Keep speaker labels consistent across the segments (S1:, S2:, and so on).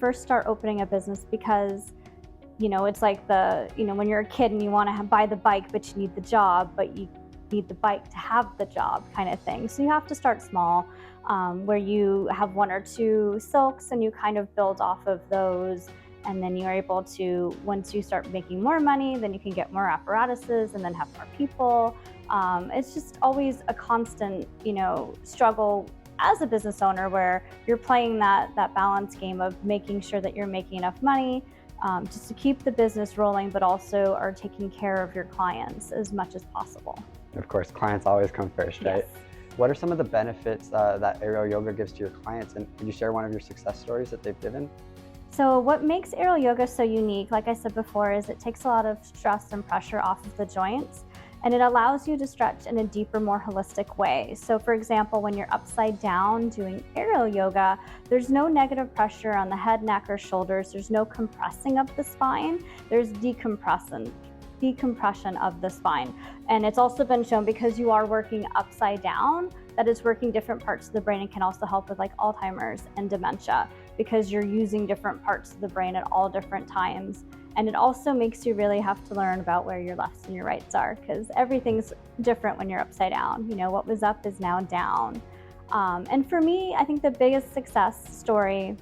S1: first start opening a business because, it's like when you're a kid and you want to buy the bike, but you need the job, but you need the bike to have the job kind of thing. So you have to start small, where you have 1 or 2 silks and you kind of build off of those. And then you're able to, once you start making more money, then you can get more apparatuses and then have more people. It's just always a constant, struggle as a business owner where you're playing that balance game of making sure that you're making enough money just to keep the business rolling, but also are taking care of your clients as much as possible.
S2: Of course, clients always come first, right?
S1: Yes.
S2: What are some of the benefits that aerial yoga gives to your clients? And could you share one of your success stories that they've given?
S1: So what makes aerial yoga so unique, like I said before, is it takes a lot of stress and pressure off of the joints, and it allows you to stretch in a deeper, more holistic way. So for example, when you're upside down doing aerial yoga, there's no negative pressure on the head, neck, or shoulders. There's no compressing of the spine. There's decompression of the spine. And it's also been shown, because you are working upside down, that it's working different parts of the brain and can also help with like Alzheimer's and dementia, because you're using different parts of the brain at all different times. And it also makes you really have to learn about where your lefts and your rights are, because everything's different when you're upside down. What was up is now down. And for me, I think the biggest success story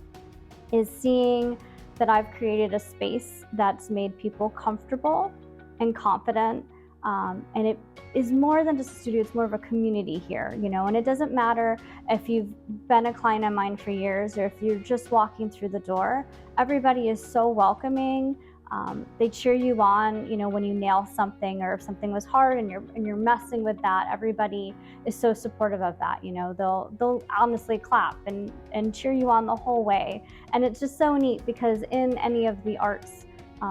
S1: is seeing that I've created a space that's made people comfortable and confident. And it is more than just a studio, it's more of a community here, and it doesn't matter if you've been a client of mine for years or if you're just walking through the door. Everybody is so welcoming. They cheer you on, when you nail something, or if something was hard and you're messing with that. Everybody is so supportive of that. They'll honestly clap and cheer you on the whole way. And it's just so neat, because in any of the arts,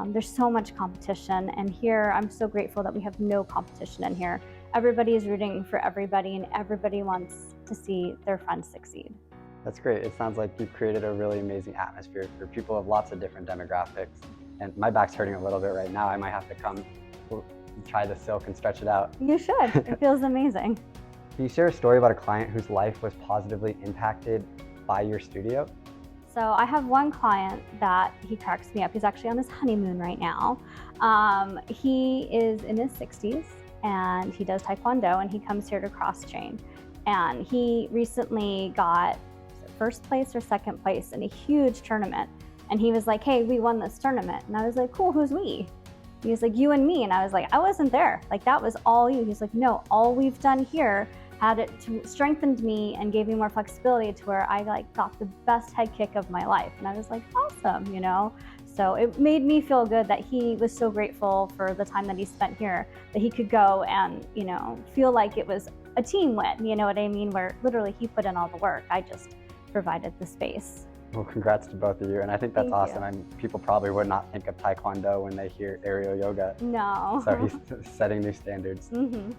S1: there's so much competition, and here I'm so grateful that we have no competition in here. Everybody is rooting for everybody, and everybody wants to see their friends succeed.
S2: That's great. It sounds like you've created a really amazing atmosphere for people of lots of different demographics. And my back's hurting a little bit right now. I might have to come try the silk and stretch it out.
S1: You should. It feels amazing.
S2: Can you share a story about a client whose life was positively impacted by your studio?
S1: So I have one client that he cracks me up. He's actually on his honeymoon right now. He is in his 60s and he does Taekwondo, and he comes here to cross train. And he recently got first place or second place in a huge tournament. And he was like, "Hey, we won this tournament." And I was like, "Cool, who's we?" He was like, "You and me." And I was like, "I wasn't there. Like, that was all you." He's like, "No, all we've done here had it strengthened me and gave me more flexibility to where I got the best head kick of my life." And I was like, awesome, So it made me feel good that he was so grateful for the time that he spent here, that he could go and, feel like it was a team win, you know what I mean? Where literally he put in all the work. I just provided the space.
S2: Well, congrats to both of you. And I think that's awesome. And people probably would not think of Taekwondo when they hear aerial yoga.
S1: No.
S2: So he's setting new standards.
S1: Mm-hmm.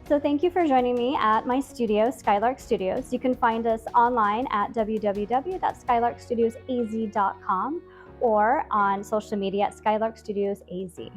S1: So thank you for joining me at my studio, Skylark Studios. You can find us online at www.skylarkstudiosaz.com or on social media at Skylark Studios AZ.